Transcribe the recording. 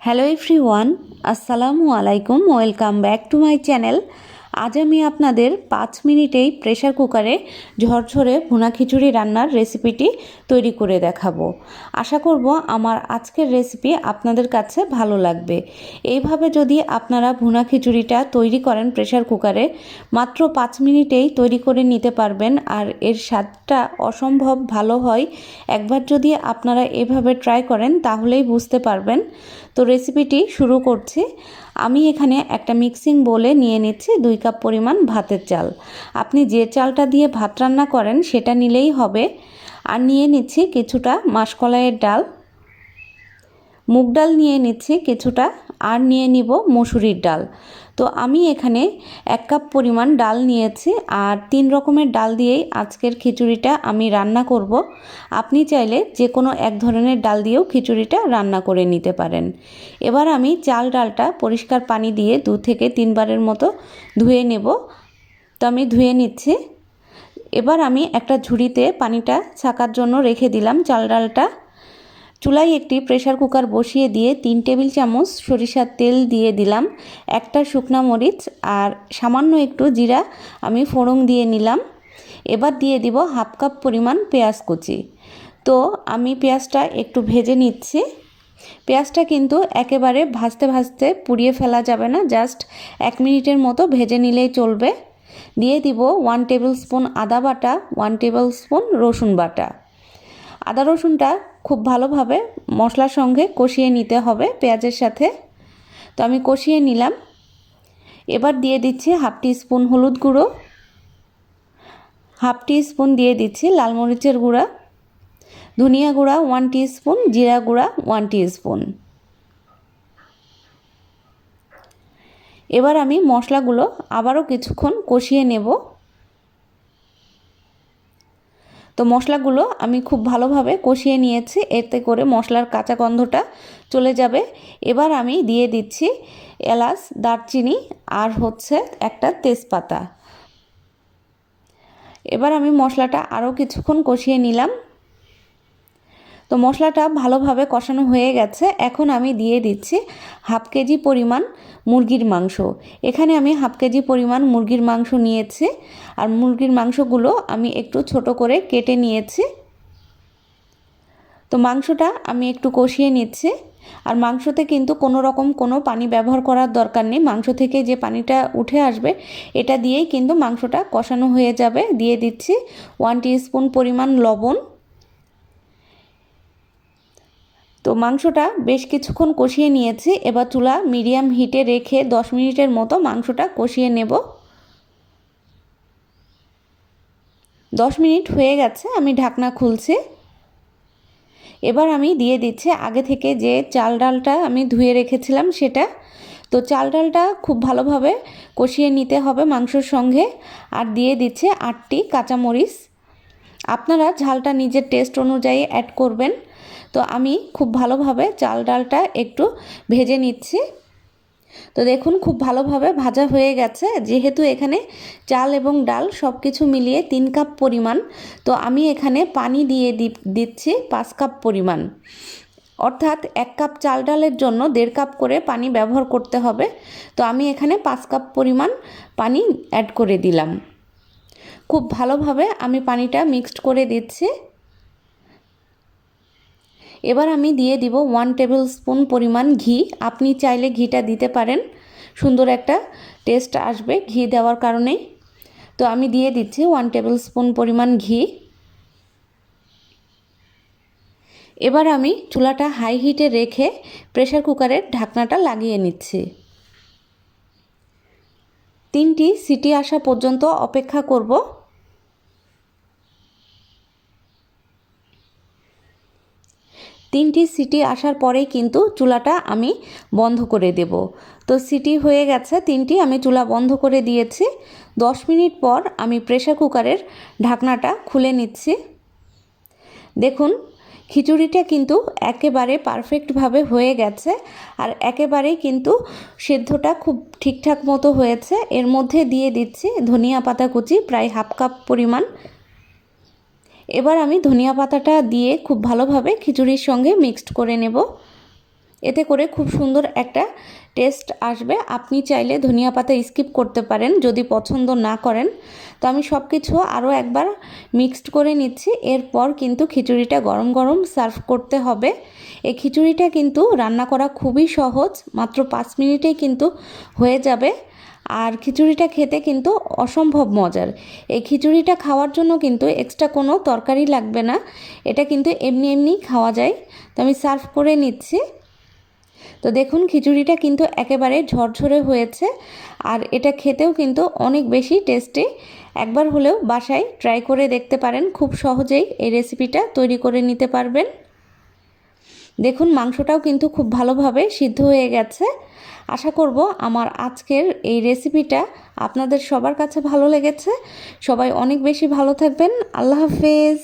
Hello everyone, আসসালামু আলাইকুম। Welcome back to my channel. আজ আমি আপনাদের 5 মিনিটেই প্রেসার কুকারে ঝরঝরে ভুনা খিচুড়ি রান্নার রেসিপিটি তৈরি করে দেখাবো। আশা করব আমার আজকের রেসিপি আপনাদের কাছে ভালো লাগবে। এইভাবে যদি আপনারা ভুনা খিচুড়িটা তৈরি করেন প্রেসার কুকারে, মাত্র 5 মিনিটেই তৈরি করে নিতে পারবেন আর এর স্বাদটা অসম্ভব ভালো হয়। একবার যদি আপনারা এভাবে ট্রাই করেন তাহলেই বুঝতে পারবেন। তো রেসিপিটি শুরু করছি। আমি এখানে একটা মিক্সিং বোলে নিয়ে নিচ্ছি 2 কাপ পরিমাণ ভাতের চাল। আপনি যে চালটা দিয়ে ভাত রান্না করেন সেটা নিলেই হবে। আর নিয়ে নিচ্ছি কিছুটা মাসকলাইয়ের ডাল, মুগ ডাল নিয়ে নিচ্ছি কিছুটা, আর নিয়ে নিব মসুরির ডাল। তো আমি এখানে 1 কাপ পরিমাণ ডাল নিয়েছি আর 3 রকমের ডাল দিয়েই আজকের খিচুড়িটা আমি রান্না করব। আপনি চাইলে যে কোনো এক ধরনের ডাল দিয়েও খিচুড়িটা রান্না করে নিতে পারেন। এবার আমি ডালটা পরিষ্কার পানি দিয়ে 2 থেকে 3 বারের মতো ধুয়ে নেব। তো আমি ধুয়ে নিচ্ছি। এবার আমি একটা ঝুড়িতে পানিটা ছাকার জন্য রেখে দিলাম ডালটা। চুলায় একটি প্রেসার কুকার বসিয়ে দিয়ে 3 টেবিল চামচ সরিষার তেল দিয়ে দিলাম, একটা শুকনো মরিচ আর সামান্য একটু জিরা আমি ফোড়ন দিয়ে নিলাম। এবার দিয়ে দিব 1/2 কাপ পরিমাণ পেঁয়াজ কুচি। তো আমি পেঁয়াজটা একটু ভেজে নিচ্ছি। পেঁয়াজটা কিন্তু একেবারে ভাজতে ভাজতে পুড়িয়ে ফেলা যাবে না, জাস্ট 1 মিনিটের মতো ভেজে নিলেই চলবে। দিয়ে দিব 1 টেবিল স্পুন আদা বাটা, 1 টেবিল স্পুন রসুন বাটা। আদা রসুনটা খুব ভালোভাবে মশলার সঙ্গে কষিয়ে নিতে হবে পেঁয়াজের সাথে। তো আমি কষিয়ে নিলাম। এবার দিয়ে দিচ্ছি 1/2 টিস্পুন হলুদ গুঁড়ো, 1/2 টিস্পুন দিয়ে দিচ্ছি লাল মরিচের গুঁড়া, ধনিয়া গুঁড়া 1 টিস্পুন, জিরা গুঁড়া 1 টিস্পুন। এবার আমি মশলাগুলো আবারও কিছুক্ষণ কষিয়ে নেব। তো মশলাগুলো আমি খুব ভালোভাবে কষিয়ে নিয়েছি, এতে করে মশলার কাঁচা গন্ধটা চলে যাবে। এবার আমি দিয়ে দিচ্ছি এলাচ, দারচিনি আর একটা তেজপাতা। এবার আমি মশলাটা আরও কিছুক্ষণ কষিয়ে নিলাম। তো মশলাটা ভালোভাবে কষানো হয়ে গেছে। এখন আমি দিয়ে দিচ্ছি 1/2 কেজি পরিমাণ মুরগির মাংস। এখানে আমি 1/2 কেজি পরিমাণ মুরগির মাংস নিয়েছি আর মুরগির মাংসগুলো আমি একটু ছোট করে কেটে নিয়েছি। তো মাংসটা আমি একটু কষিয়ে নিচ্ছি। আর মাংসতে কিন্তু কোনো পানি ব্যবহার করার দরকার নেই। মাংস থেকে যে পানিটা উঠে আসবে এটা দিয়েই কিন্তু মাংসটা কষানো হয়ে যাবে। দিয়ে দিচ্ছি 1 টিস্পুন পরিমাণ লবণ। তো মাংসটা বেশ কিছুক্ষণ কষিয়ে নিয়েছি। এবার চুলা মিডিয়াম হিটে রেখে 10 মিনিটের মতো মাংসটা কষিয়ে নেব। 10 মিনিট হয়ে গেছে, আমি ঢাকনা খুলছি। এবার আমি দিয়ে দিচ্ছি আগে থেকে যে ডালটা আমি ধুয়ে রেখেছিলাম সেটা। তো ডালটা খুব ভালোভাবে কষিয়ে নিতে হবে মাংসের সঙ্গে। আর দিয়ে দিচ্ছে 8টি কাঁচামরিচ। আপনারা ঝালটা নিজের টেস্ট অনুযায়ী অ্যাড করবেন। তো আমি খুব ভালোভাবে ডালটা একটু ভেজে নিচ্ছি। তো দেখুন খুব ভালোভাবে ভাজা হয়ে গেছে। যেহেতু এখানে চাল এবং ডাল সব কিছু মিলিয়ে 3 কাপ পরিমাণ, তো আমি এখানে পানি দিয়ে দিচ্ছি 5 কাপ পরিমাণ। অর্থাৎ 1 কাপ ডালের জন্য 1.5 কাপ করে পানি ব্যবহার করতে হবে। তো আমি এখানে 5 কাপ পরিমাণ পানি অ্যাড করে দিলাম। খুব ভালোভাবে আমি পানিটা মিক্সড করে দিচ্ছি। এবার আমি দিয়ে দিব 1 টেবিল স্পুন পরিমাণ ঘি। আপনি চাইলে ঘিটা দিতে পারেন, সুন্দর একটা টেস্ট আসবে ঘি দেওয়ার কারণেই। তো আমি দিয়ে দিচ্ছি 1 টেবিল স্পুন পরিমাণ ঘি। এবার আমি চুলাটা হাই হিটে রেখে প্রেসার কুকারের ঢাকনাটা লাগিয়ে নিচ্ছি। 3টি সিটি আসা পর্যন্ত অপেক্ষা করব। 3টি সিটি আসার পরেই কিন্তু চুলাটা আমি বন্ধ করে দেব। তো সিটি হয়ে গেছে 3টি, আমি চুলা বন্ধ করে দিয়েছি। 10 মিনিট পর আমি প্রেসার কুকারের ঢাকনাটা খুলে নিচ্ছি। দেখুন খিচুড়িটা কিন্তু একেবারে পারফেক্টভাবে হয়ে গেছে আর একেবারেই কিন্তু সেদ্ধটা খুব ঠিকঠাক মতো হয়েছে। এর মধ্যে দিয়ে দিচ্ছি ধনিয়া পাতা কুচি প্রায় 1/2 কাপ পরিমাণ। এবার আমি ধনিয়া পাতাটা দিয়ে খুব ভালোভাবে খিচুড়ির সঙ্গে মিক্সড করে নেব। এতে করে খুব সুন্দর একটা টেস্ট আসবে। আপনি চাইলে ধনিয়া পাতা স্কিপ করতে পারেন যদি পছন্দ না করেন। তো আমি সব কিছু আরও একবার মিক্সড করে নিচ্ছি। এরপর কিন্তু খিচুড়িটা গরম গরম সার্ভ করতে হবে। এই খিচুড়িটা কিন্তু রান্না করা খুবই সহজ, মাত্র 5 মিনিটেই কিন্তু হয়ে যাবে। আর খিচুড়িটা খেতে কিন্তু অসম্ভব মজার। এই খিচুড়িটা খাওয়ার জন্য কিন্তু এক্সট্রা কোনো তরকারি লাগবে না, এটা কিন্তু এমনি এমনি খাওয়া যায়। তো আমি সার্ভ করে নিচ্ছি। তো দেখুন খিচুড়িটা কিন্তু একেবারে ঝরঝরে হয়েছে, আর এটা খেতেও কিন্তু অনেক বেশি টেস্টি। একবার হলেও বাসায় ট্রাই করে দেখতে পারেন, খুব সহজেই এই রেসিপিটা তৈরি করে নিতে পারবেন। দেখুন মাংসটাও কিন্তু খুব ভালোভাবে সিদ্ধ হয়ে গেছে। আশা করব আমার আজকের এই রেসিপিটা আপনাদের সবার কাছে ভালো লেগেছে। সবাই অনেক বেশি ভালো থাকবেন। আল্লাহ হাফেজ।